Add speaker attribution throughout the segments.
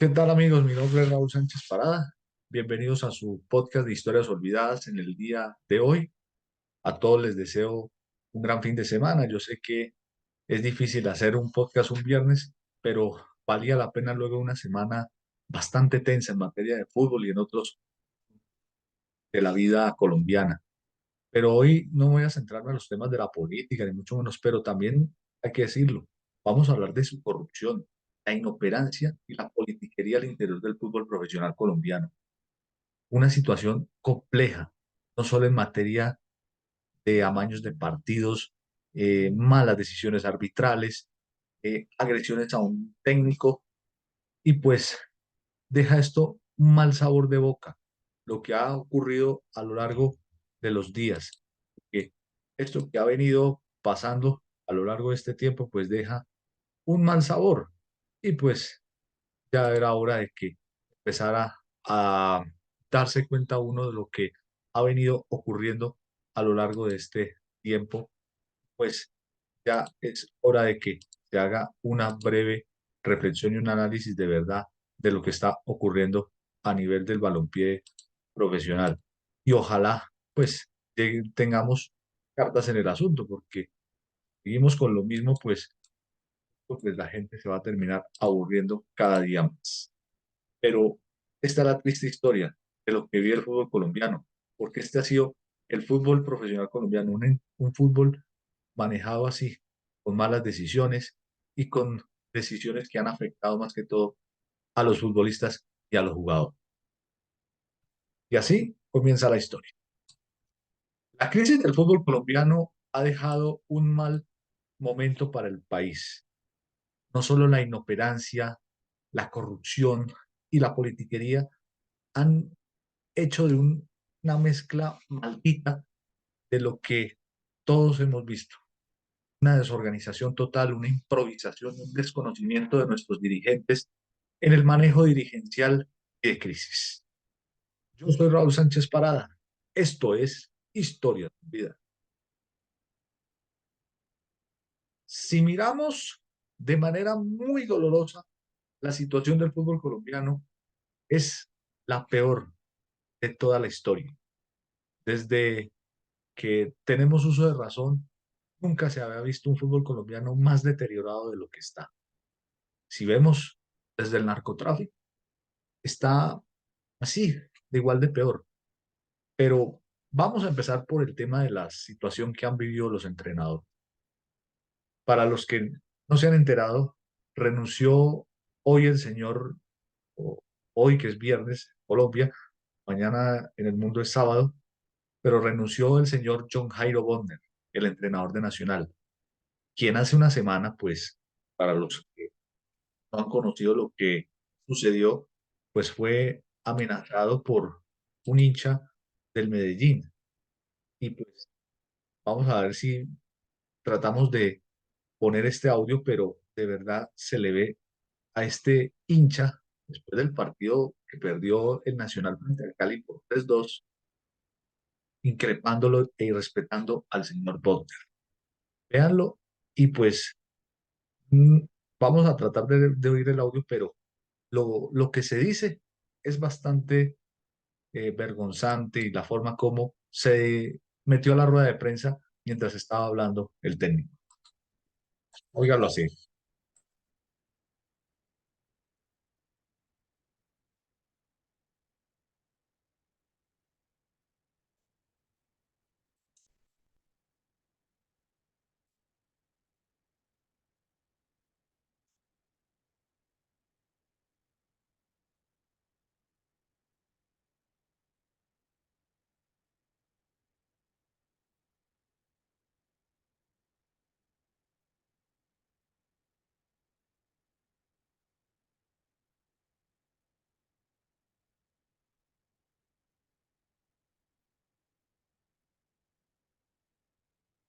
Speaker 1: ¿Qué tal amigos? Mi nombre es Raúl Sánchez Parada. Bienvenidos a su podcast de historias olvidadas en el día de hoy. A todos les deseo un gran fin de semana. Yo sé que es difícil hacer un podcast un viernes, pero valía la pena luego de una semana bastante tensa en materia de fútbol y en otros de la vida colombiana. Pero hoy no voy a centrarme en los temas de la política, ni mucho menos, pero también hay que decirlo. Vamos a hablar de su corrupción, la inoperancia y la politiquería al interior del fútbol profesional colombiano. Una situación compleja, no solo en materia de amaños de partidos, malas decisiones arbitrales, agresiones a un técnico, y pues deja esto un mal sabor de boca, lo que ha ocurrido a lo largo de los días. Que esto que ha venido pasando a lo largo de este tiempo, pues deja un mal sabor. Y pues ya era hora de que empezara a darse cuenta uno de lo que ha venido ocurriendo a lo largo de este tiempo, pues ya es hora de que se haga una breve reflexión y un análisis de verdad de lo que está ocurriendo a nivel del balompié profesional. Y ojalá, pues, tengamos cartas en el asunto, porque seguimos con lo mismo, pues la gente se va a terminar aburriendo cada día más. Pero esta es la triste historia de lo que vive el fútbol colombiano, porque este ha sido el fútbol profesional colombiano, un fútbol manejado así, con malas decisiones y con decisiones que han afectado más que todo a los futbolistas y a los jugadores. Y así comienza la historia. La crisis del fútbol colombiano ha dejado un mal momento para el país. No solo la inoperancia, la corrupción y la politiquería han hecho de una mezcla maldita de lo que todos hemos visto. Una desorganización total, una improvisación, un desconocimiento de nuestros dirigentes en el manejo dirigencial y de crisis. Yo soy Raúl Sánchez Parada. Esto es Historia de Vida. Si miramos de manera muy dolorosa, la situación del fútbol colombiano es la peor de toda la historia. Desde que tenemos uso de razón, nunca se había visto un fútbol colombiano más deteriorado de lo que está. Si vemos desde el narcotráfico, está así, de igual de peor. Pero vamos a empezar por el tema de la situación que han vivido los entrenadores. Para los que no se han enterado, renunció hoy el señor, o hoy que es viernes, Colombia, mañana en el mundo es sábado, pero renunció el señor John Jairo Bonner, el entrenador de Nacional, quien hace una semana, pues, para los que no han conocido lo que sucedió, pues fue amenazado por un hincha del Medellín. Y pues vamos a ver si tratamos de poner este audio, pero de verdad se le ve a este hincha, después del partido que perdió el Nacional frente al Cali por 3-2, increpándolo e irrespetando al señor Botner. Véanlo y pues mm, vamos a tratar de oír el audio, pero lo que se dice es bastante vergonzante, y la forma como se metió a la rueda de prensa mientras estaba hablando el técnico. Óigalo así.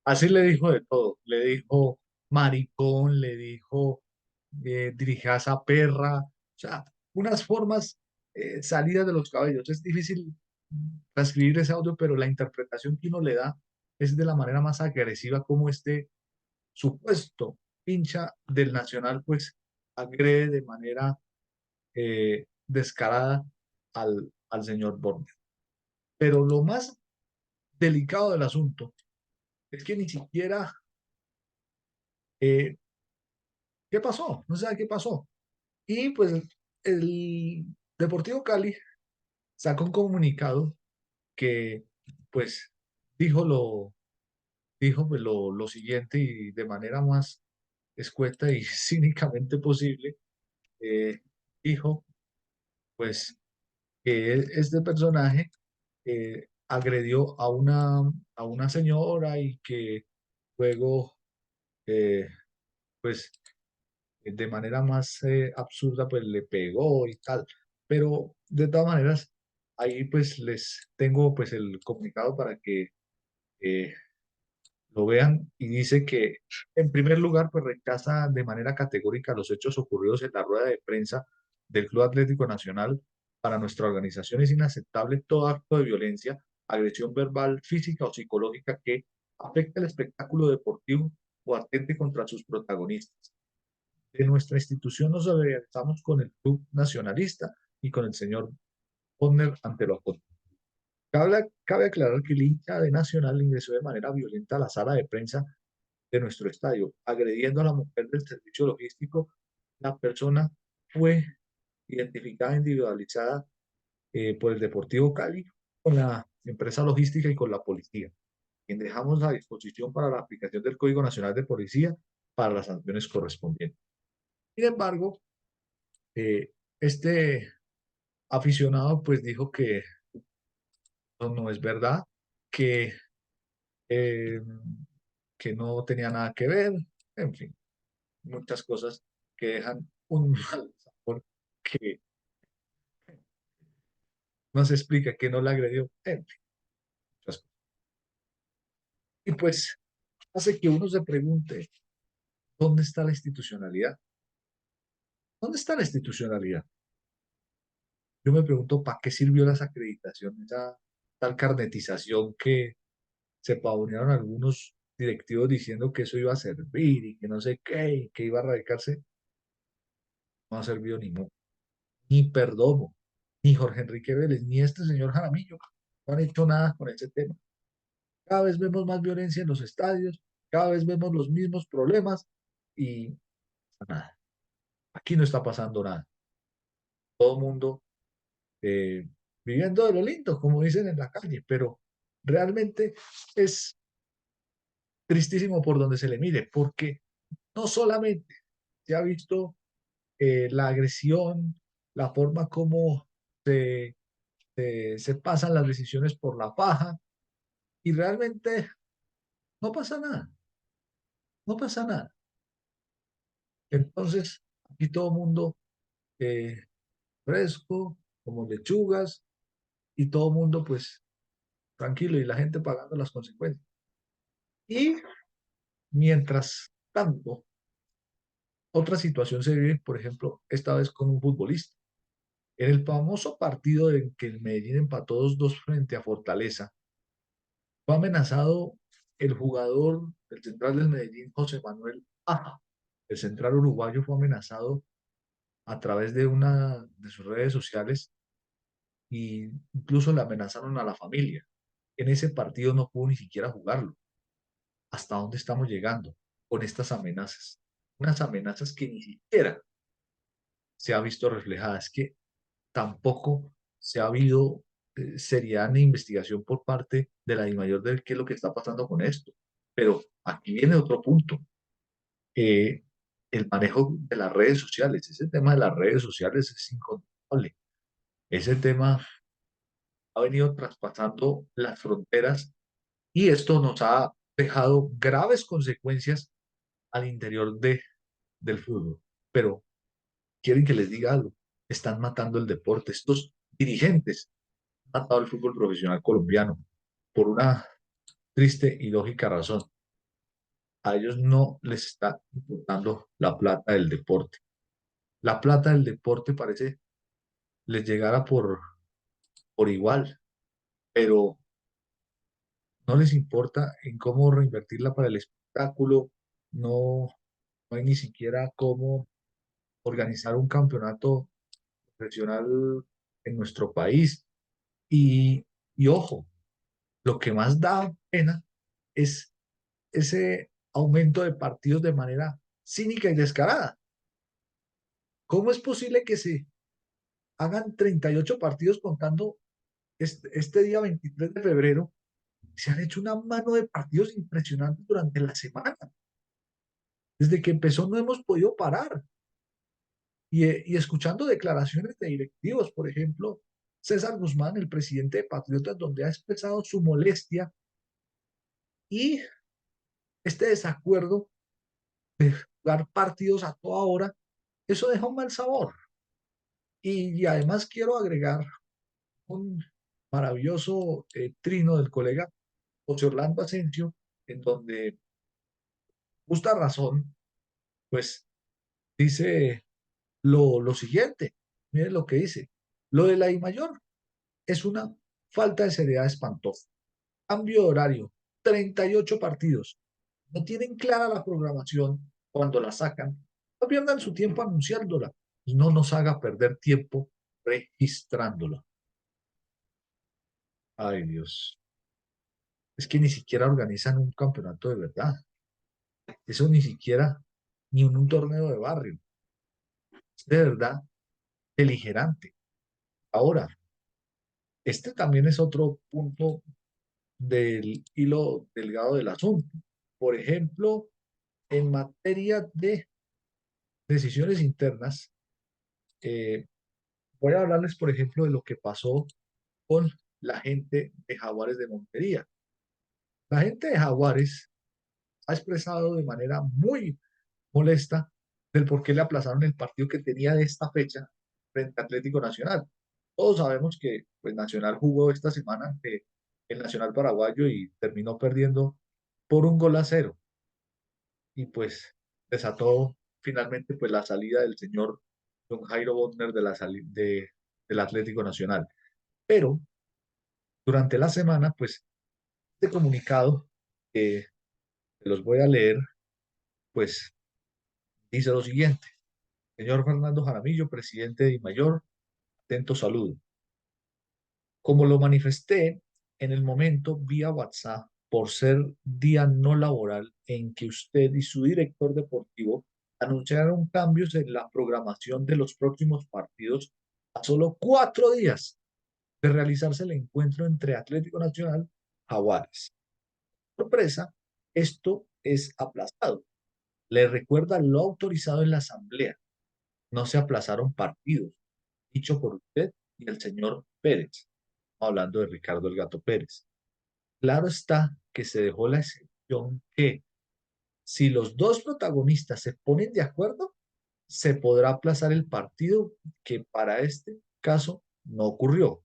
Speaker 1: Así le dijo de todo. Le dijo maricón, le dijo dirige a esa perra. O sea, unas formas salidas de los cabellos. Es difícil transcribir ese audio, pero la interpretación que uno le da es de la manera más agresiva como este supuesto hincha del Nacional, pues agrede de manera descarada al señor Borges. Pero lo más delicado del asunto es que ni siquiera, eh, ¿qué pasó? No se sabe qué pasó. Y pues el Deportivo Cali sacó un comunicado que pues dijo pues, lo siguiente y de manera más escueta y cínicamente posible, eh, dijo pues que este personaje agredió a una señora y que luego eh, pues de manera más absurda pues le pegó y tal. Pero de todas maneras, ahí pues les tengo pues el comunicado para que eh, lo vean y dice que en primer lugar pues rechaza de manera categórica los hechos ocurridos en la rueda de prensa del Club Atlético Nacional. Para nuestra organización es inaceptable todo acto de violencia, agresión verbal, física o psicológica que afecte el espectáculo deportivo o atente contra sus protagonistas. De nuestra institución nos solidarizamos con el Club Nacionalista y con el señor Bonner ante lo acontecido. Cabe aclarar que el hincha de Nacional ingresó de manera violenta a la sala de prensa de nuestro estadio, agrediendo a la mujer del servicio logístico. La persona fue identificada, individualizada por el Deportivo Cali, con la empresa logística y con la policía, quien dejamos a disposición para la aplicación del Código Nacional de Policía para las sanciones correspondientes. Sin embargo, este aficionado pues dijo que no es verdad, que, eh, que no tenía nada que ver, en fin, muchas cosas que dejan un mal sabor que no se explica, que no la agredió, en fin, muchas cosas. Y pues hace que uno se pregunte, ¿dónde está la institucionalidad? ¿Dónde está la institucionalidad? Yo me pregunto, ¿para qué sirvió las acreditaciones, esa tal carnetización que se pavonearon algunos directivos diciendo que eso iba a servir y que no sé qué, y que iba a radicarse? No ha servido ni Perdomo, ni Jorge Enrique Vélez, ni este señor Jaramillo. No han hecho nada con ese tema. Cada vez vemos más violencia en los estadios, cada vez vemos los mismos problemas y nada. Aquí no está pasando nada. Todo el mundo eh, viviendo de lo lindo, como dicen en la calle, pero realmente es tristísimo por donde se le mire, porque no solamente se ha visto la agresión, la forma como se, se pasan las decisiones por la paja y realmente no pasa nada, no pasa nada. Entonces, aquí todo el mundo eh, fresco, como lechugas, y todo el mundo pues tranquilo y la gente pagando las consecuencias. Y mientras tanto, otra situación se vive, por ejemplo, esta vez con un futbolista. En el famoso partido en que el Medellín empató 2-2 frente a Fortaleza, fue amenazado el jugador, el central del Medellín, José Manuel Aja. El central uruguayo fue amenazado a través de una de sus redes sociales y incluso le amenazaron a la familia. En ese partido no pudo ni siquiera jugarlo. ¿Hasta dónde estamos llegando con estas amenazas? Unas amenazas que ni siquiera se ha visto reflejadas, que tampoco se ha habido seriedad ni investigación por parte de la DIMAYOR de qué es lo que está pasando con esto. Pero aquí viene otro punto, eh, el manejo de las redes sociales. Ese tema de las redes sociales es incontrolable. Ese tema ha venido traspasando las fronteras y esto nos ha dejado graves consecuencias al interior del fútbol. Pero quieren que les diga algo, están matando el deporte. Estos dirigentes han matado el fútbol profesional colombiano por una triste y lógica razón. A ellos no les está importando la plata del deporte. La plata del deporte parece les llegara por igual, pero no les importa en cómo reinvertirla para el espectáculo, no, no hay ni siquiera cómo organizar un campeonato profesional en nuestro país. Y, y ojo, lo que más da pena es ese aumento de partidos de manera cínica y descarada. ¿Cómo es posible que se hagan 38 partidos contando este día 23 de febrero? Se han hecho una mano de partidos impresionantes durante la semana. Desde que empezó no hemos podido parar. Y escuchando declaraciones de directivos, por ejemplo, César Guzmán, el presidente de Patriotas, donde ha expresado su molestia y este desacuerdo de jugar partidos a toda hora, eso deja un mal sabor. Y además quiero agregar un maravilloso trino del colega José Orlando Asensio, en donde justa razón, pues dice lo siguiente, miren lo que dice, lo de la I mayor es una falta de seriedad espantosa. Cambio de horario, 38 partidos. No tienen clara la programación cuando la sacan. No pierdan su tiempo anunciándola y no nos haga perder tiempo registrándola. Ay, Dios. Es que ni siquiera organizan un campeonato de verdad. Eso ni siquiera, ni en un torneo de barrio. Es de verdad beligerante. Ahora, este también es otro punto del hilo delgado del asunto. Por ejemplo, en materia de decisiones internas, eh, voy a hablarles, por ejemplo, de lo que pasó con la gente de Jaguares de Montería. La gente de Jaguares ha expresado de manera muy molesta del por qué le aplazaron el partido que tenía de esta fecha frente a Atlético Nacional. Todos sabemos que pues, Nacional jugó esta semana ante el Nacional Paraguayo y terminó perdiendo por 1-0. Y pues desató finalmente pues la salida del señor don Jairo Botner del Atlético Nacional. Pero durante la semana, pues, este comunicado que los voy a leer, pues, dice lo siguiente. Señor Fernando Jaramillo, presidente de Mayor, atento saludo. Como lo manifesté en el momento vía WhatsApp, por ser día no laboral en que usted y su director deportivo anunciaron cambios en la programación de los próximos partidos a solo 4 días de realizarse el encuentro entre Atlético Nacional y Jaguares. Sorpresa, esto es aplazado. Le recuerda lo autorizado en la Asamblea. No se aplazaron partidos, dicho por usted y el señor Pérez, hablando de Ricardo el Gato Pérez. Claro está que se dejó la excepción que si los dos protagonistas se ponen de acuerdo, se podrá aplazar el partido que para este caso no ocurrió.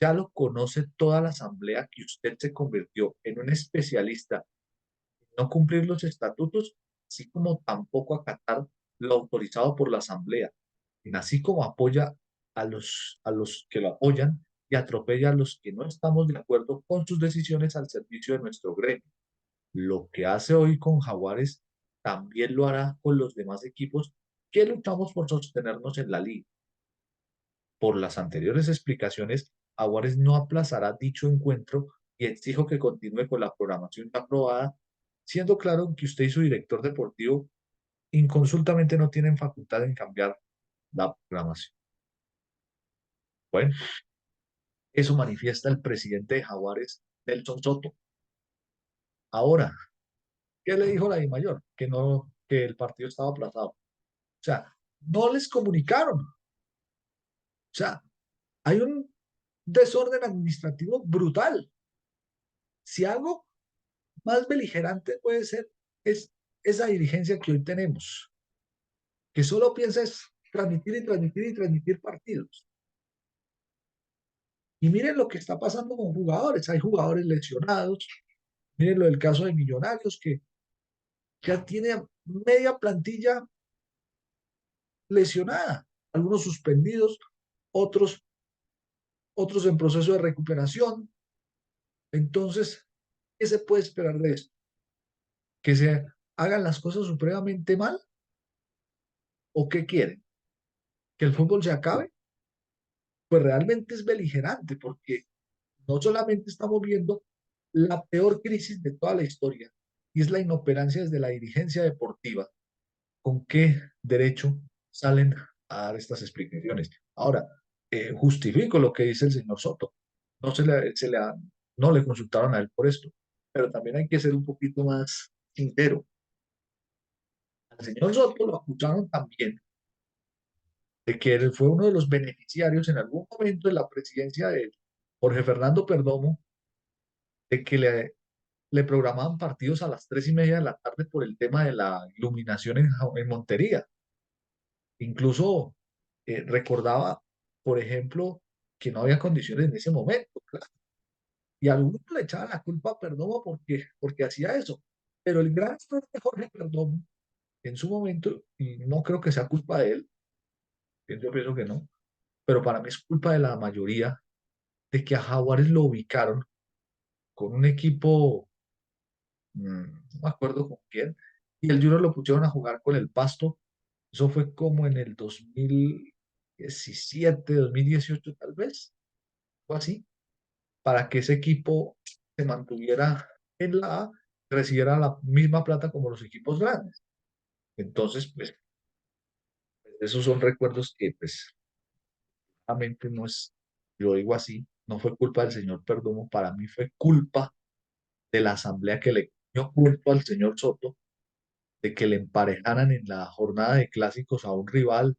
Speaker 1: Ya lo conoce toda la Asamblea que usted se convirtió en un especialista no cumplir los estatutos, así como tampoco acatar lo autorizado por la Asamblea, así como apoya a los que lo apoyan y atropella a los que no estamos de acuerdo con sus decisiones al servicio de nuestro gremio. Lo que hace hoy con Jaguares también lo hará con los demás equipos que luchamos por sostenernos en la liga. Por las anteriores explicaciones, Jaguares no aplazará dicho encuentro y exijo que continúe con la programación ya aprobada, siendo claro que usted y su director deportivo inconsultamente no tienen facultad en cambiar la programación. Bueno, eso manifiesta el presidente de Jaguares, Nelson Soto. Ahora, ¿qué le dijo la DIMAYOR? Que no, que el partido estaba aplazado. O sea, no les comunicaron. O sea, hay un desorden administrativo brutal. Si algo más beligerante puede ser, es esa dirigencia que hoy tenemos, que solo piensa es transmitir y transmitir y transmitir partidos. Y miren lo que está pasando con jugadores. Hay jugadores lesionados. Miren lo del caso de Millonarios, que ya tiene media plantilla lesionada, algunos suspendidos, otros, otros en proceso de recuperación. Entonces, ¿qué se puede esperar de esto? ¿Que se hagan las cosas supremamente mal? ¿O qué quieren? que el fútbol se acabe, pues realmente es beligerante, porque no solamente estamos viendo la peor crisis de toda la historia, y es la inoperancia desde la dirigencia deportiva. ¿Con qué derecho salen a dar estas explicaciones? Ahora, justifico lo que dice el señor Soto. No no le consultaron a él por esto, pero también hay que ser un poquito más sincero. Al señor Soto lo acusaron también de que él fue uno de los beneficiarios en algún momento de la presidencia de Jorge Fernando Perdomo, de que le programaban partidos a las 3:30 de la tarde por el tema de la iluminación en Montería. Incluso recordaba, por ejemplo, que no había condiciones en ese momento, claro. Y algunos le echaban la culpa a Perdomo porque hacía eso. Pero el gran error de Jorge Perdomo en su momento, y no creo que sea culpa de él, yo pienso que no, pero para mí es culpa de la mayoría de que a Jaguares lo ubicaron con un equipo, no me acuerdo con quién, y el Junior lo pusieron a jugar con el Pasto. Eso fue como en el 2017, 2018 tal vez, o así, para que ese equipo se mantuviera en la A, recibiera la misma plata como los equipos grandes. Entonces, pues, esos son recuerdos que, pues, realmente no es, yo digo así, no fue culpa del señor Perdomo, para mí fue culpa de la asamblea que le dio culto al señor Soto de que le emparejaran en la jornada de clásicos a un rival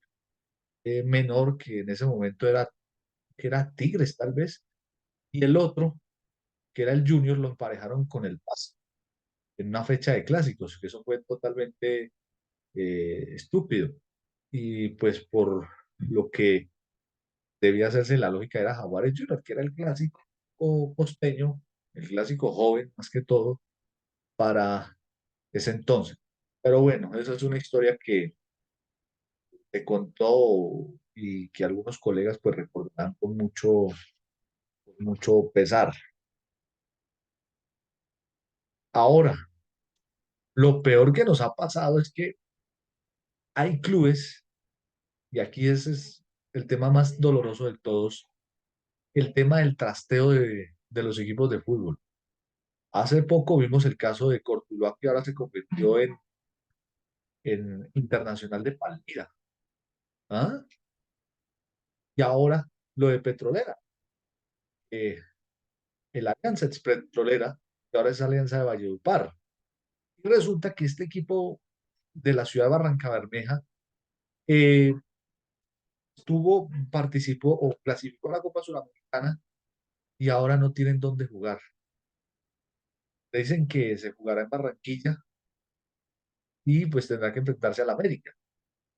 Speaker 1: menor que en ese momento era Tigres tal vez, y el otro, que era el Junior, lo emparejaron con el Pasto en una fecha de clásicos, que eso fue totalmente estúpido. Y pues por lo que debía hacerse la lógica era Jaguares Junior, que era el clásico costeño, el clásico joven más que todo, para ese entonces. Pero bueno, esa es una historia que te contó y que algunos colegas pues recordarán con mucho pesar. Ahora, lo peor que nos ha pasado es que hay clubes, y aquí ese es el tema más doloroso de todos, el tema del trasteo de los equipos de fútbol. Hace poco vimos el caso de Cortuluá, que ahora se convirtió en Internacional de Palmira. ¿Ah? Y ahora lo de Petrolera, eh, el Alianza Ex Petrolera, que ahora es Alianza de Valledupar. Y resulta que este equipo de la ciudad de Barranca Bermeja eh, participó o clasificó a la Copa Suramericana y ahora no tienen dónde jugar. Dicen que se jugará en Barranquilla y pues tendrá que enfrentarse a la América.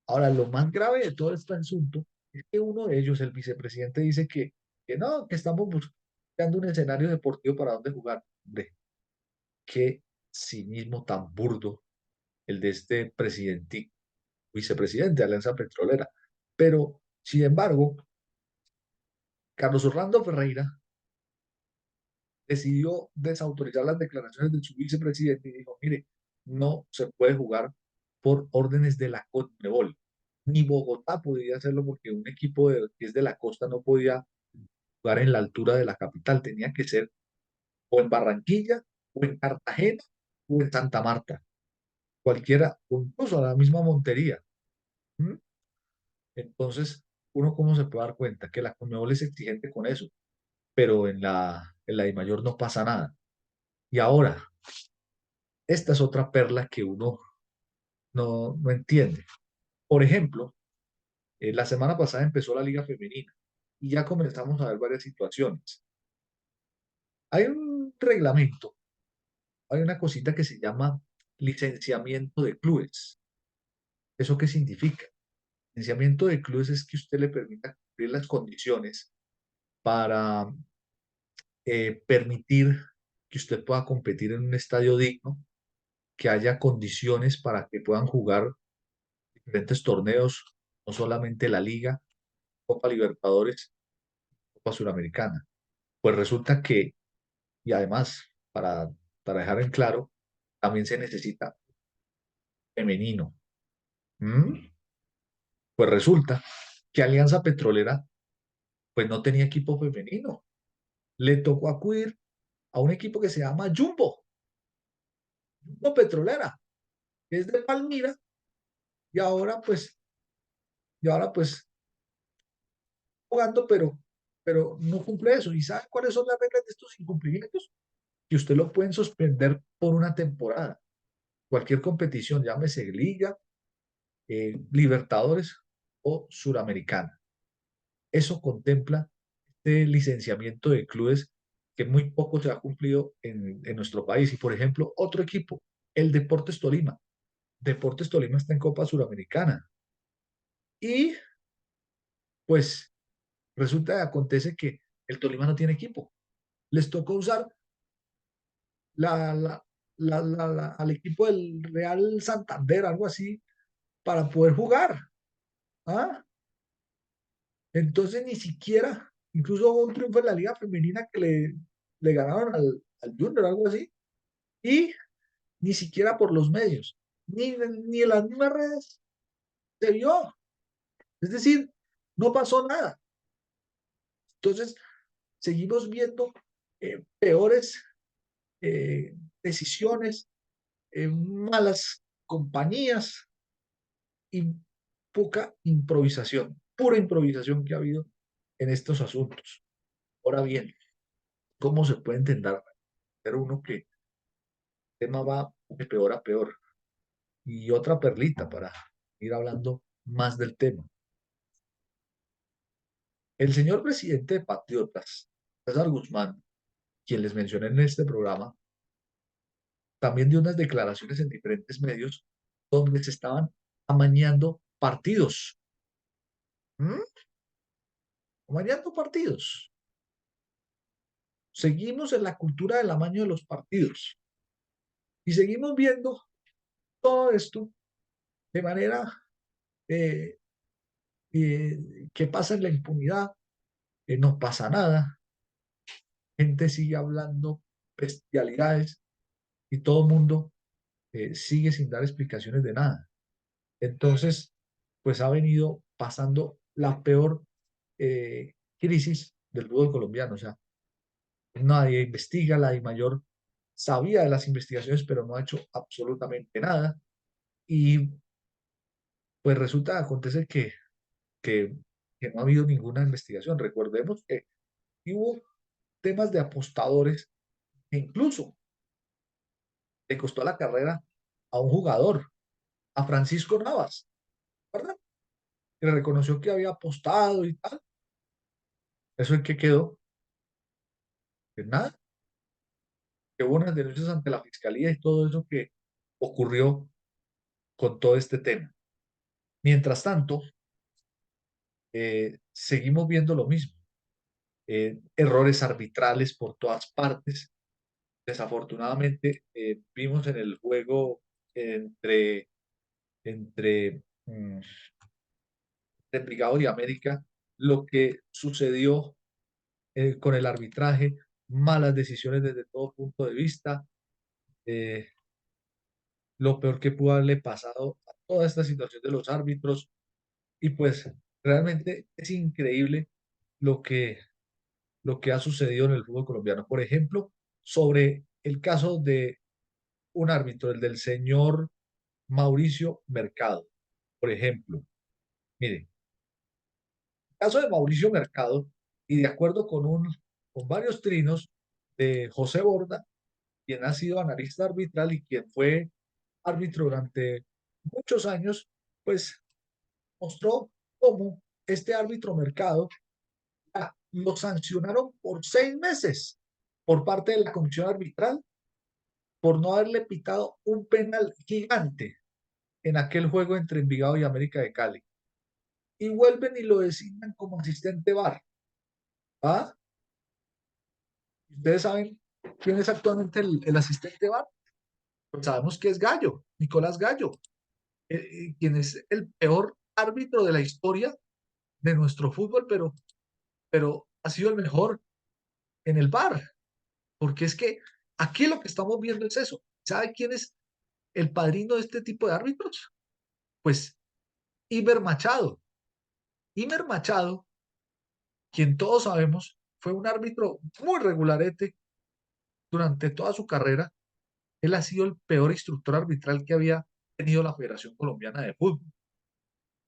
Speaker 1: Ahora, lo más grave de todo este asunto es que uno de ellos, el vicepresidente, dice que no, que estamos buscando un escenario deportivo para dónde jugar. Hombre, qué cinismo tan burdo el de este presidente, vicepresidente de Alianza Petrolera. Pero, sin embargo, Carlos Orlando Ferreira decidió desautorizar las declaraciones de su vicepresidente y dijo, mire, no se puede jugar por órdenes de la CONMEBOL. Ni Bogotá podía hacerlo porque un equipo que es de la costa no podía jugar en la altura de la capital, tenía que ser o en Barranquilla, o en Cartagena, o en Santa Marta, cualquiera, o incluso a la misma Montería. ¿Mm? Entonces, uno cómo se puede dar cuenta que la CONMEBOL es exigente con eso, pero en la DIMAYOR no pasa nada. Y ahora, esta es otra perla que uno no entiende. Por ejemplo, la semana pasada empezó la Liga Femenina y ya comenzamos a ver varias situaciones. Hay un reglamento, hay una cosita que se llama licenciamiento de clubes. ¿Eso qué significa? Licenciamiento de clubes es que usted le permita cumplir las condiciones para permitir que usted pueda competir en un estadio digno, que haya condiciones para que puedan jugar diferentes torneos, no solamente la Liga, Copa Libertadores, Copa Suramericana. Pues resulta que, y además, para dejar en claro, también se necesita femenino. ¿Mm? Pues resulta que Alianza Petrolera pues no tenía equipo femenino. Le tocó acudir a un equipo que se llama Jumbo Petrolera, que es de Palmira, y ahora pues, jugando, pero no cumple eso. ¿Y sabe cuáles son las reglas de estos incumplimientos? Que usted lo pueden suspender por una temporada. Cualquier competición, llámese Liga, Libertadores o Suramericana. Eso contempla este licenciamiento de clubes que muy poco se ha cumplido en nuestro país. Y por ejemplo, otro equipo, el Deportes Tolima. Deportes Tolima está en Copa Suramericana. Y pues resulta que acontece que el Tolima no tiene equipo. Les tocó usar la, la, al equipo del Real Santander, algo así, para poder jugar. ¿Ah? Entonces ni siquiera, incluso hubo un triunfo en la Liga Femenina que le ganaron al Junior, algo así, y ni siquiera por los medios, ni en las mismas redes se vio. Es decir, no pasó nada. Entonces, seguimos viendo peores decisiones, malas compañías y poca improvisación, pura improvisación que ha habido en estos asuntos. Ahora bien, ¿cómo se puede entender uno que el tema va de peor a peor? Y otra perlita para ir hablando más del tema. El señor presidente de Patriotas, César Guzmán, quien les mencioné en este programa, también dio unas declaraciones en diferentes medios donde se estaban amañando partidos. ¿Mm? Amañando partidos. Seguimos en la cultura del amaño de los partidos y seguimos viendo todo esto de manera eh, que pasa en la impunidad, que no pasa nada, gente sigue hablando bestialidades y todo el mundo sigue sin dar explicaciones de nada. Entonces, pues ha venido pasando la peor crisis del fútbol colombiano. O sea, nadie investiga, la mayor sabía de las investigaciones, pero no ha hecho absolutamente nada. Y pues resulta, acontece que, que no ha habido ninguna investigación. Recordemos que hubo temas de apostadores e incluso le costó la carrera a un jugador, a Francisco Navas, ¿verdad? Que reconoció que había apostado y tal. ¿Eso en qué quedó? En nada. Que hubo unas denuncias ante la fiscalía y todo eso que ocurrió con todo este tema. Mientras tanto, seguimos viendo lo mismo. Errores arbitrales por todas partes. Desafortunadamente, vimos en el juego entre, entre Envigado y América lo que sucedió con el arbitraje, malas decisiones desde todo punto de vista, eh, lo peor que pudo haberle pasado a toda esta situación de los árbitros. Y pues realmente es increíble lo que, lo que ha sucedido en el fútbol colombiano. Por ejemplo, sobre el caso de un árbitro, el del señor Mauricio Mercado. Por ejemplo, mire, el caso de Mauricio Mercado, y de acuerdo con varios trinos de José Borda, quien ha sido analista arbitral y quien fue árbitro durante muchos años, pues mostró cómo este árbitro Mercado lo sancionaron por 6 meses por parte de la comisión arbitral por no haberle pitado un penal gigante en aquel juego entre Envigado y América de Cali. Y vuelven y lo designan como asistente VAR. ¿Ah? ¿Ustedes saben quién es actualmente el asistente VAR? Pues sabemos que es Gallo, Nicolás Gallo, quien es el peor árbitro de la historia de nuestro fútbol, pero ha sido el mejor en el VAR, porque es que aquí lo que estamos viendo es eso. ¿Sabe quién es el padrino de este tipo de árbitros? Pues Iber Machado. Imer Machado, quien todos sabemos fue un árbitro muy regularete durante toda su carrera, él ha sido el peor instructor arbitral que había tenido la Federación Colombiana de Fútbol.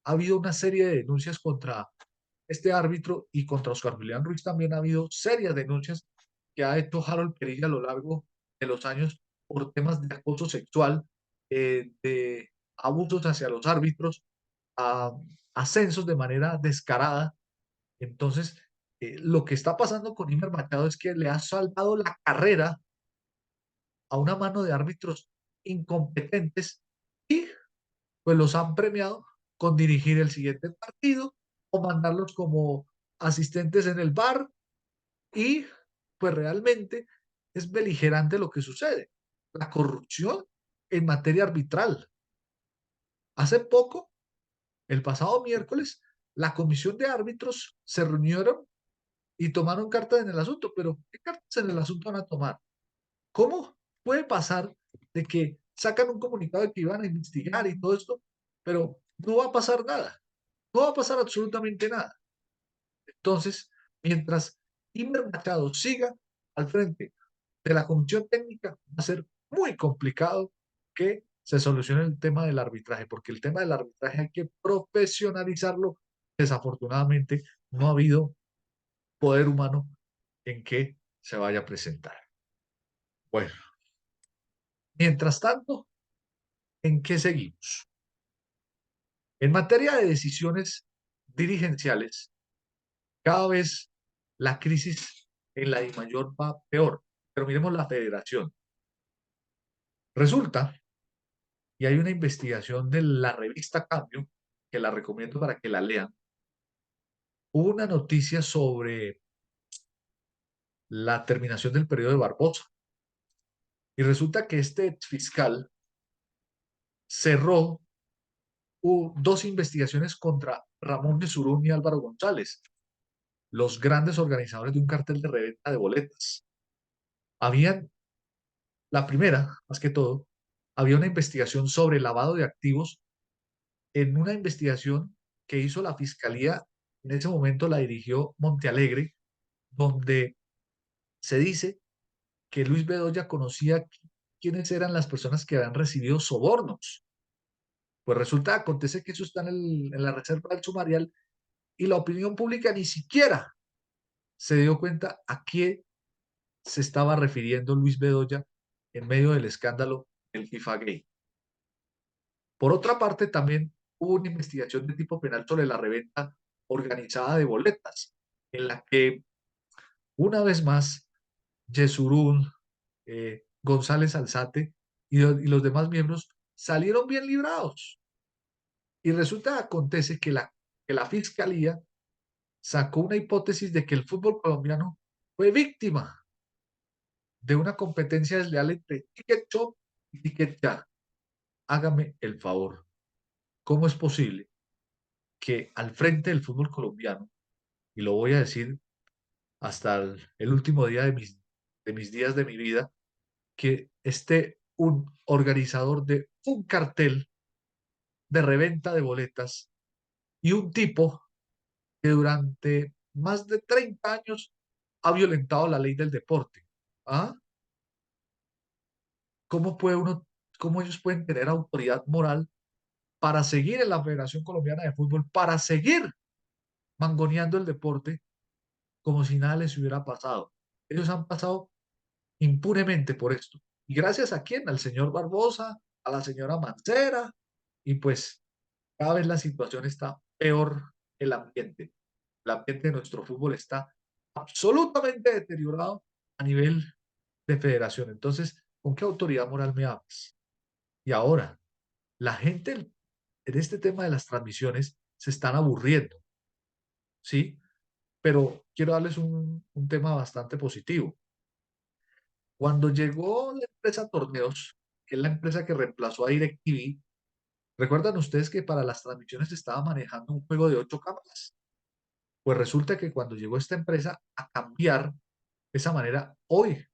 Speaker 1: Ha habido una serie de denuncias contra este árbitro y contra Oscar Julián Ruiz también ha habido serias denuncias que ha hecho Harold Perilla a lo largo de los años por temas de acoso sexual, de abusos hacia los árbitros, a ascensos de manera descarada. Entonces, lo que está pasando con Imer Machado es que le ha salvado la carrera a una mano de árbitros incompetentes y pues los han premiado con dirigir el siguiente partido o mandarlos como asistentes en el bar y pues realmente es beligerante lo que sucede. La corrupción en materia arbitral. Hace poco, el pasado miércoles, la comisión de árbitros se reunieron y tomaron cartas en el asunto, pero ¿qué cartas en el asunto van a tomar? ¿Cómo puede pasar de que sacan un comunicado de que iban a investigar y todo esto, pero no va a pasar nada? No va a pasar absolutamente nada. Entonces, mientras Imer Machado siga al frente de la comisión técnica, va a ser muy complicado que se solucione el tema del arbitraje, porque el tema del arbitraje hay que profesionalizarlo. Desafortunadamente, no ha habido poder humano en que se vaya a presentar. Bueno, mientras tanto, ¿en qué seguimos? En materia de decisiones dirigenciales, cada vez la crisis en la DIMAYOR va peor, pero miremos la federación. Resulta, y hay una investigación de la revista Cambio, que la recomiendo para que la lean, hubo una noticia sobre la terminación del periodo de Barbosa. Y resulta que este fiscal cerró dos investigaciones contra Ramón de Surún y Álvaro González, los grandes organizadores de un cartel de reventa de boletas. Habían, la primera, más que todo, había una investigación sobre lavado de activos en una investigación que hizo la fiscalía, en ese momento la dirigió Montealegre, donde se dice que Luis Bedoya conocía quiénes eran las personas que habían recibido sobornos. Pues resulta, acontece que eso está en la reserva del sumarial y la opinión pública ni siquiera se dio cuenta a quién se estaba refiriendo Luis Bedoya en medio del escándalo del FIFA Gay. Por otra parte, también hubo una investigación de tipo penal sobre la reventa organizada de boletas, en la que una vez más Yesurún, González Alzate y los demás miembros salieron bien librados. Y resulta, acontece que la fiscalía sacó una hipótesis de que el fútbol colombiano fue víctima de una competencia desleal entre Ticket Shop y Ticket Ya. Hágame el favor. ¿Cómo es posible que al frente del fútbol colombiano, y lo voy a decir hasta el último día de mis días de mi vida, que esté un organizador de un cartel de reventa de boletas y un tipo que durante más de 30 años ha violentado la ley del deporte? ¿Ah? ¿Cómo puede uno, cómo ellos pueden tener autoridad moral para seguir en la Federación Colombiana de Fútbol, para seguir mangoneando el deporte como si nada les hubiera pasado? Ellos han pasado impunemente por esto. ¿Y gracias a quién? Al señor Barbosa, a la señora Mancera, y pues cada vez la situación está peor, el ambiente de nuestro fútbol está absolutamente deteriorado a nivel de federación. Entonces, ¿con qué autoridad moral me hablas? Y ahora, la gente en este tema de las transmisiones se están aburriendo, ¿sí? Pero quiero darles un tema bastante positivo. Cuando llegó la empresa Torneos, que es la empresa que reemplazó a DirecTV, ¿recuerdan ustedes que para las transmisiones se estaba manejando un juego de 8 cámaras? Pues resulta que cuando llegó esta empresa a cambiar esa manera, hoy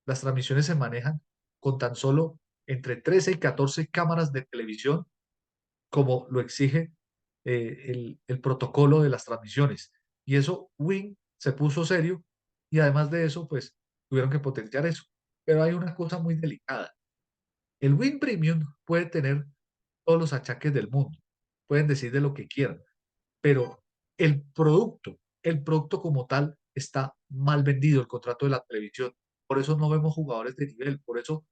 Speaker 1: las transmisiones se manejan con tan solo entre 13 y 14 cámaras de televisión, como lo exige el protocolo de las transmisiones. Y eso, Win se puso serio y además de eso, pues tuvieron que potenciar eso. Pero hay una cosa muy delicada. El Win Premium puede tener todos los achaques del mundo, pueden decir de lo que quieran, pero el producto como tal está mal vendido, el contrato de la televisión. Por eso no vemos jugadores de nivel, por eso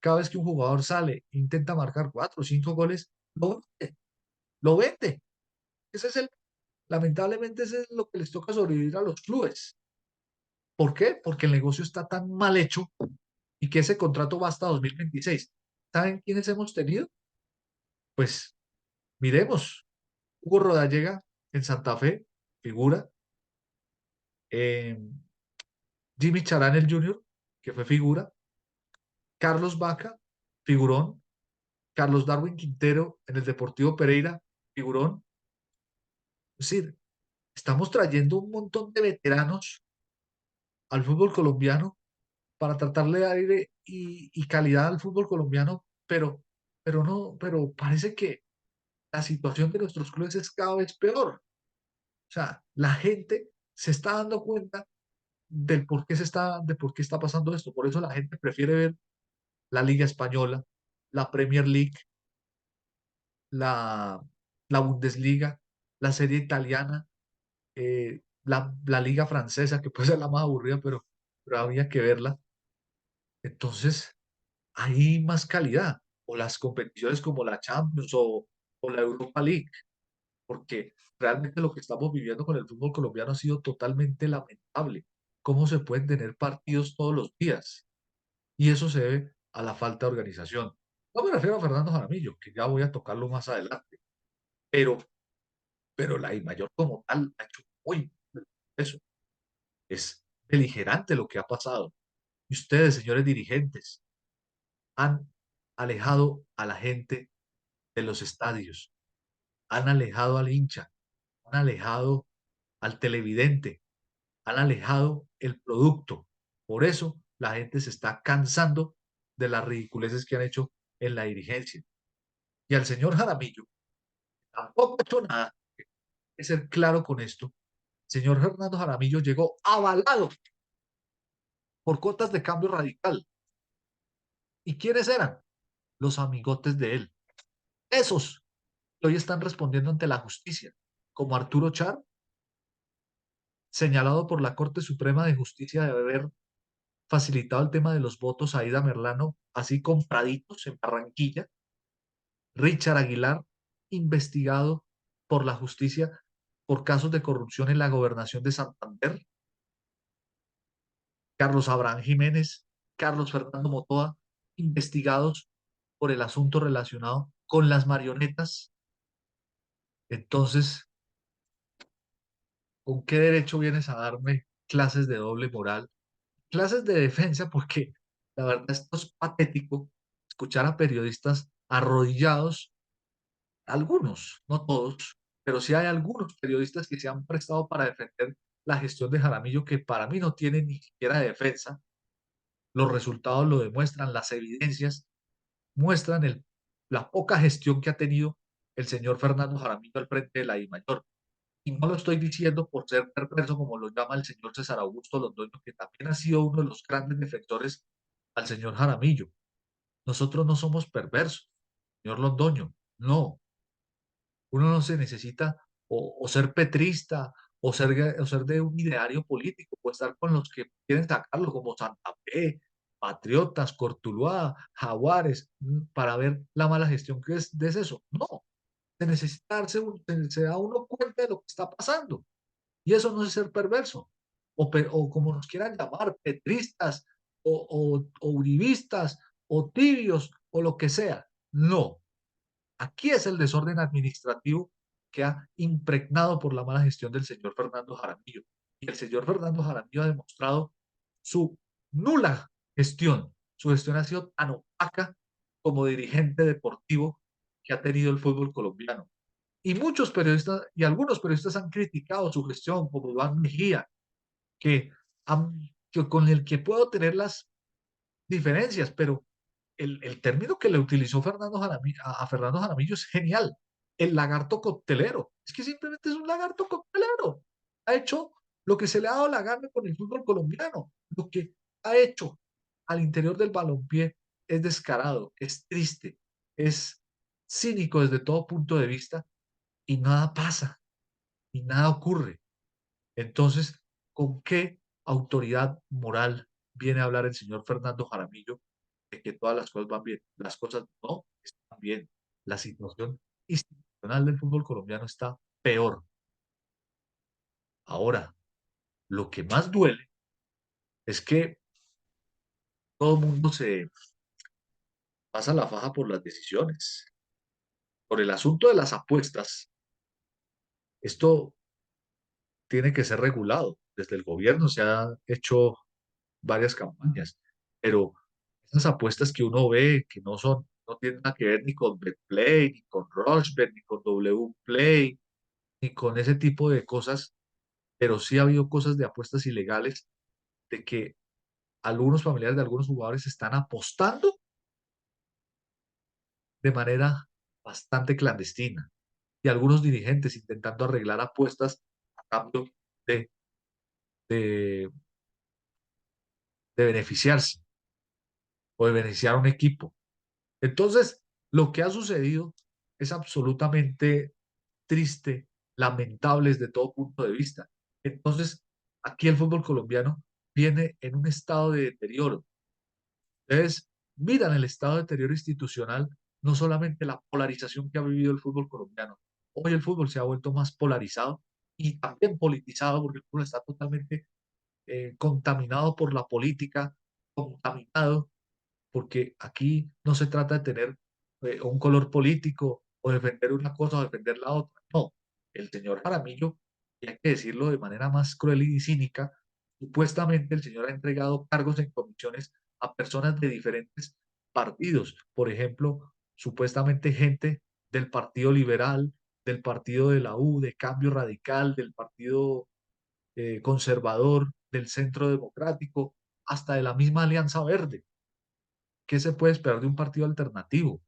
Speaker 1: cada vez que un jugador sale, intenta marcar 4 o 5 goles, lo vende. Ese es el, lamentablemente ese es lo que les toca sobrevivir a los clubes. ¿Por qué? Porque el negocio está tan mal hecho y que ese contrato va hasta 2026. ¿Saben quiénes hemos tenido? Pues miremos, Hugo Rodallega en Santa Fe, figura. eh, Jimmy Charán el Junior, que fue figura. Carlos Vaca, figurón. Carlos Darwin Quintero en el Deportivo Pereira, figurón. Es decir, estamos trayendo un montón de veteranos al fútbol colombiano para tratarle aire y calidad al fútbol colombiano, pero parece que la situación de nuestros clubes es cada vez peor. O sea, la gente se está dando cuenta de por qué está pasando esto. Por eso la gente prefiere ver la Liga Española, la Premier League, la, la Bundesliga, la Serie Italiana, la Liga Francesa, que puede ser la más aburrida, pero había que verla. Entonces, hay más calidad, o las competiciones como la Champions o la Europa League, porque realmente lo que estamos viviendo con el fútbol colombiano ha sido totalmente lamentable. ¿Cómo se pueden tener partidos todos los días? Y eso se debe a la falta de organización. No me refiero a Fernando Jaramillo, que ya voy a tocarlo más adelante, pero, pero la mayor como tal ha hecho muy eso. Es beligerante lo que ha pasado. Y ustedes, señores dirigentes, han alejado a la gente de los estadios, han alejado al hincha, han alejado al televidente, han alejado el producto. Por eso la gente se está cansando de las ridiculeces que han hecho en la dirigencia. Y al señor Jaramillo tampoco ha hecho nada. Hay que ser claro con esto. El señor Fernando Jaramillo llegó avalado por cuotas de cambio radical. ¿Y quiénes eran? Los amigotes de él. Esos que hoy están respondiendo ante la justicia, como Arturo Char, señalado por la Corte Suprema de Justicia de haber facilitado el tema de los votos a Ida Merlano, así compraditos en Barranquilla. Richard Aguilar, investigado por la justicia por casos de corrupción en la gobernación de Santander. Carlos Abraham Jiménez, Carlos Fernando Motoa, investigados por el asunto relacionado con las marionetas. Entonces, ¿con qué derecho vienes a darme clases de doble moral? Clases de defensa, porque la verdad esto es patético escuchar a periodistas arrodillados, algunos, no todos, pero sí hay algunos periodistas que se han prestado para defender la gestión de Jaramillo, que para mí no tiene ni siquiera defensa. Los resultados lo demuestran, las evidencias muestran la poca gestión que ha tenido el señor Fernando Jaramillo al frente de la DIMAYOR. Y no lo estoy diciendo por ser perverso, como lo llama el señor César Augusto Londoño, que también ha sido uno de los grandes defensores al señor Jaramillo. Nosotros no somos perversos, señor Londoño, no. Uno no se necesita o ser petrista o ser de un ideario político, o estar con los que quieren sacarlo, como Santa Fe, Patriotas, Cortuluá, Jaguares, para ver la mala gestión que es eso. No, se necesita se da uno cuenta de lo que está pasando. Y eso no es ser perverso, o como nos quieran llamar, petristas, o uribistas, o tibios, o lo que sea. No, aquí es el desorden administrativo que ha impregnado por la mala gestión del señor Fernando Jaramillo. Y el señor Fernando Jaramillo ha demostrado su nula gestión. Su gestión ha sido tan opaca como dirigente deportivo que ha tenido el fútbol colombiano. Y muchos periodistas y algunos periodistas han criticado su gestión, como Iván Mejía, que, que con el que puedo tener las diferencias, pero el término que le utilizó Fernando Jaramillo, a Fernando Jaramillo es genial. el lagarto coctelero. Es que simplemente es un lagarto coctelero. Ha hecho lo que se le ha dado la gana con el fútbol colombiano. Lo que ha hecho al interior del balompié es descarado, es triste, es cínico desde todo punto de vista y nada pasa y nada ocurre. Entonces, ¿con qué autoridad moral viene a hablar el señor Fernando Jaramillo de que todas las cosas van bien? Las cosas no están bien. La situación institucional del fútbol colombiano está peor. Ahora, lo que más duele es que todo el mundo se pasa la faja por las decisiones. Por el asunto de las apuestas, esto tiene que ser regulado. Desde el gobierno se han hecho varias campañas, pero esas apuestas que uno ve que no tienen nada que ver ni con Betplay, ni con Rushbet, ni con W Play, ni con ese tipo de cosas, pero sí ha habido cosas de apuestas ilegales de que algunos familiares de algunos jugadores están apostando de manera bastante clandestina y algunos dirigentes intentando arreglar apuestas a cambio de, de, de beneficiarse o de beneficiar a un equipo. Entonces, lo que ha sucedido es absolutamente triste, lamentable desde todo punto de vista. Entonces, aquí el fútbol colombiano viene en un estado de deterioro. Ustedes miran el estado de deterioro institucional, no solamente la polarización que ha vivido el fútbol colombiano. Hoy el fútbol se ha vuelto más polarizado y también politizado porque el fútbol está totalmente contaminado por la política, contaminado porque aquí no se trata de tener un color político o defender una cosa o defender la otra. No, el señor Jaramillo, y hay que decirlo de manera más cruel y cínica, supuestamente el señor ha entregado cargos en comisiones a personas de diferentes partidos. Por ejemplo, supuestamente gente del Partido Liberal, del Partido de la U, de Cambio Radical, del Partido Conservador, del Centro Democrático, hasta de la misma Alianza Verde. ¿Qué se puede esperar de un partido alternativo?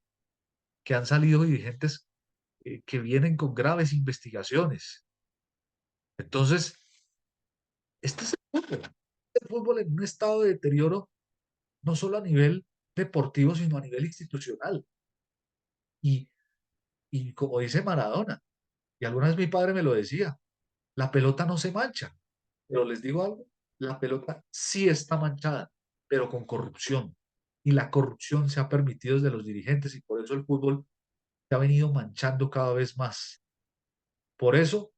Speaker 1: Que han salido dirigentes que vienen con graves investigaciones. Entonces, este es el fútbol en un estado de deterioro, no solo a nivel deportivo, sino a nivel institucional. Y, y como dice Maradona, y alguna vez mi padre me lo decía, la pelota no se mancha, pero les digo algo, la pelota sí está manchada, pero con corrupción. Y la corrupción se ha permitido desde los dirigentes y por eso el fútbol se ha venido manchando cada vez más. Por eso,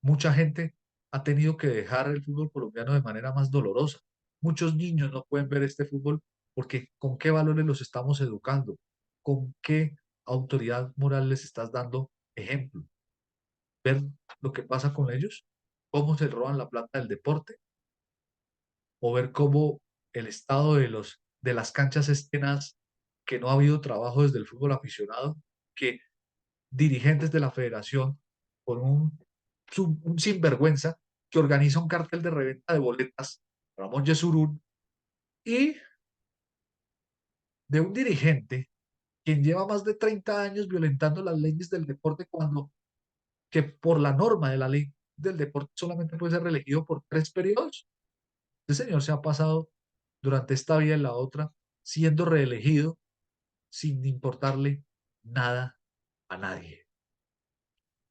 Speaker 1: mucha gente ha tenido que dejar el fútbol colombiano de manera más dolorosa. Muchos niños no pueden ver este fútbol porque ¿con qué valores los estamos educando? ¿Con qué autoridad moral les estás dando ejemplo? ¿Ver lo que pasa con ellos? ¿Cómo se roban la plata del deporte? ¿O ver cómo el estado de las canchas es tenaz, que no ha habido trabajo desde el fútbol aficionado, que dirigentes de la federación con un sinvergüenza que organiza un cartel de reventa de boletas, Ramón Yesurún, y de un dirigente quien lleva más de 30 años violentando las leyes del deporte cuando que por la norma de la ley del deporte solamente puede ser reelegido por 3 periodos. Este señor se ha pasado durante esta vida y la otra siendo reelegido sin importarle nada a nadie.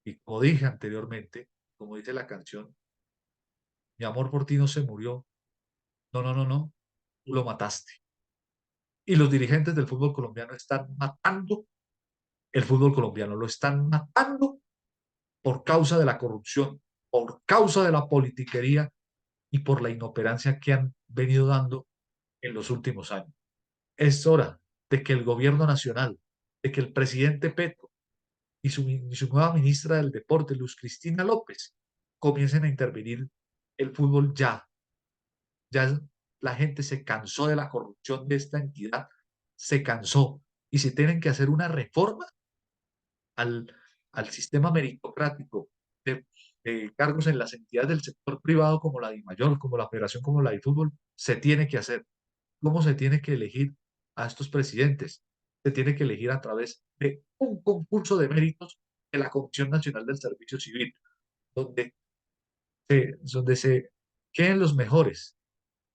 Speaker 1: Y como dije anteriormente, como dice la canción, mi amor por ti no se murió. No, no, no, no. Tú lo mataste. Y los dirigentes del fútbol colombiano están matando el fútbol colombiano. Lo están matando por causa de la corrupción, por causa de la politiquería y por la inoperancia que han venido dando en los últimos años. Es hora de que el gobierno nacional, de que el presidente Petro y su nueva ministra del Deporte, Luz Cristina López, comiencen a intervenir el fútbol ya. Ya la gente se cansó de la corrupción de esta entidad, se cansó. Y si tienen que hacer una reforma al, al sistema meritocrático de cargos en las entidades del sector privado como la DIMAYOR, como la Federación, como la de Fútbol, se tiene que hacer. ¿Cómo se tiene que elegir a estos presidentes? Se tiene que elegir a través de un concurso de méritos de la Comisión Nacional del Servicio Civil, donde donde se queden los mejores.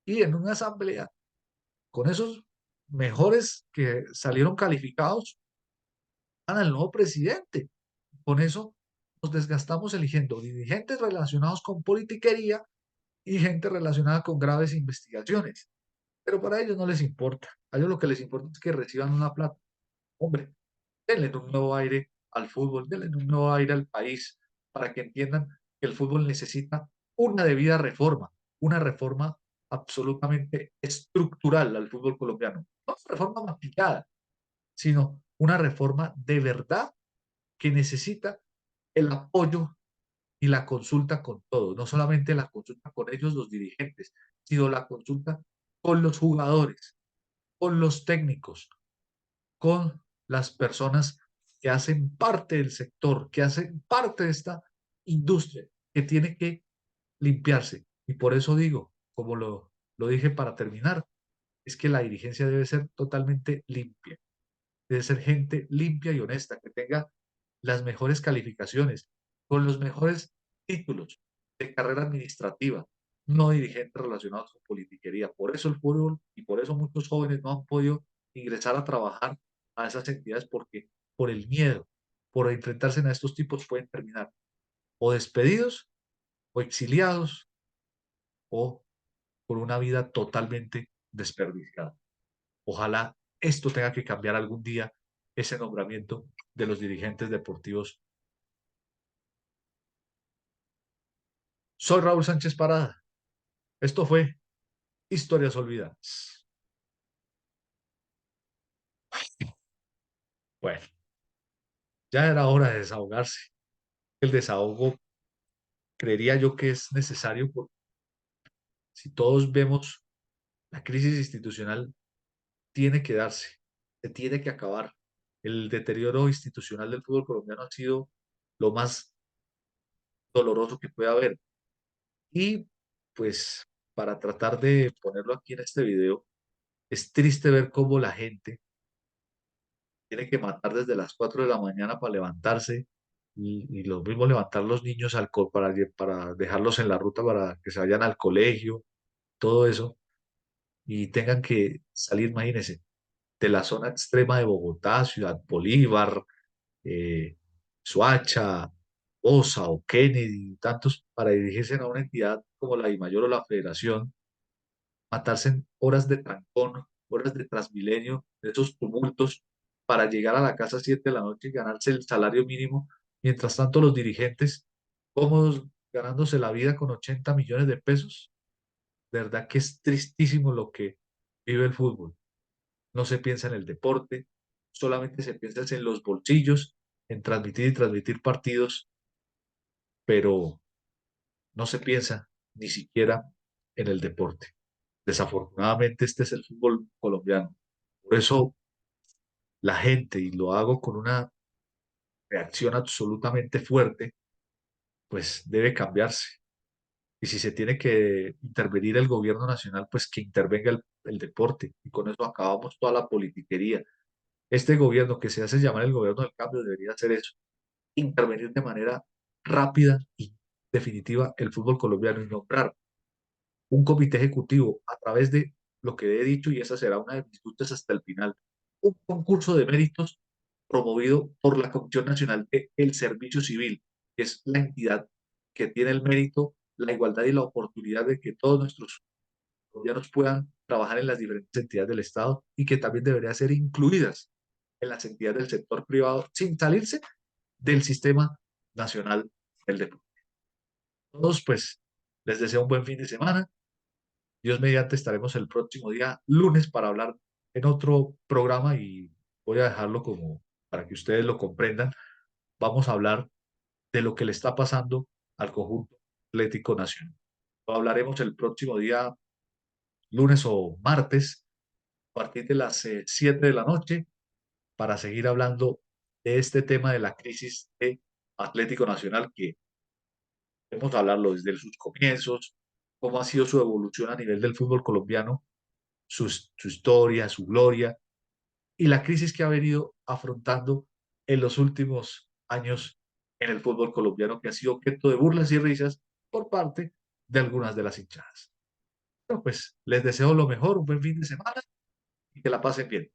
Speaker 1: Y en una asamblea, con esos mejores que salieron calificados, van al nuevo presidente. Con eso nos desgastamos eligiendo dirigentes relacionados con politiquería y gente relacionada con graves investigaciones. Pero para ellos no les importa. A ellos lo que les importa es que reciban una plata. Hombre, denle un nuevo aire al fútbol, denle un nuevo aire al país para que entiendan que el fútbol necesita una debida reforma, una reforma absolutamente estructural al fútbol colombiano. No una reforma maquillada, sino una reforma de verdad que necesita el apoyo y la consulta con todos, no solamente la consulta con ellos, los dirigentes, sino la consulta con los jugadores, con los técnicos, con las personas que hacen parte del sector, que hacen parte de esta industria, que tiene que limpiarse. Y por eso digo, como lo dije para terminar, es que la dirigencia debe ser totalmente limpia, debe ser gente limpia y honesta, que tenga las mejores calificaciones, con los mejores títulos de carrera administrativa, no dirigentes relacionados con politiquería. Por eso el fútbol y por eso muchos jóvenes no han podido ingresar a trabajar a esas entidades porque por el miedo, por enfrentarse a estos tipos pueden terminar o despedidos o exiliados o por una vida totalmente desperdiciada. Ojalá esto tenga que cambiar algún día ese nombramiento de los dirigentes deportivos. Soy Raúl Sánchez Parada. Esto fue Historias Olvidadas. Bueno, ya era hora de desahogarse. El desahogo creería yo que es necesario porque si todos vemos la crisis institucional tiene que darse, se tiene que acabar. El deterioro institucional del fútbol colombiano ha sido lo más doloroso que puede haber. Y pues para tratar de ponerlo aquí en este video, es triste ver cómo la gente tiene que matar desde las 4 de la mañana para levantarse y lo mismo levantar los niños para dejarlos en la ruta para que se vayan al colegio, todo eso, y tengan que salir, imagínense, de la zona extrema de Bogotá, Ciudad Bolívar, eh, Soacha, Osa o Kennedy, tantos, para dirigirse a una entidad como la DIMAYOR o la Federación, matarse en horas de trancón, horas de Transmilenio, de esos tumultos, para llegar a la casa a 7 de la noche y ganarse el salario mínimo. Mientras tanto, los dirigentes cómodos ganándose la vida con 80 millones de pesos. De verdad que es tristísimo lo que vive el fútbol. No se piensa en el deporte, solamente se piensa en los bolsillos, en transmitir y transmitir partidos, pero no se piensa ni siquiera en el deporte. Desafortunadamente, este es el fútbol colombiano. Por eso la gente, y lo hago con una reacción absolutamente fuerte, pues debe cambiarse. Y si se tiene que intervenir el gobierno nacional, pues que intervenga el deporte. Y con eso acabamos toda la politiquería. Este gobierno que se hace llamar el gobierno del cambio debería hacer eso, intervenir de manera rápida y definitiva el fútbol colombiano y nombrar un comité ejecutivo a través de lo que he dicho, y esa será una de mis luchas hasta el final, un concurso de méritos promovido por la Comisión Nacional del Servicio Civil, que es la entidad que tiene el mérito, la igualdad y la oportunidad de que todos nuestros colombianos puedan trabajar en las diferentes entidades del Estado y que también deberían ser incluidas en las entidades del sector privado sin salirse del sistema nacional del deporte. Todos, pues, les deseo un buen fin de semana. Dios mediante estaremos el próximo día lunes para hablar en otro programa y voy a dejarlo como para que ustedes lo comprendan. Vamos a hablar de lo que le está pasando al conjunto Atlético Nacional. Lo hablaremos el próximo día lunes o martes a partir de las 7 de la noche para seguir hablando de este tema de la crisis de Atlético Nacional que hemos hablarlo desde sus comienzos, cómo ha sido su evolución a nivel del fútbol colombiano, su historia, su gloria y la crisis que ha venido afrontando en los últimos años en el fútbol colombiano que ha sido objeto de burlas y risas por parte de algunas de las hinchadas. Bueno, pues les deseo lo mejor, un buen fin de semana y que la pasen bien.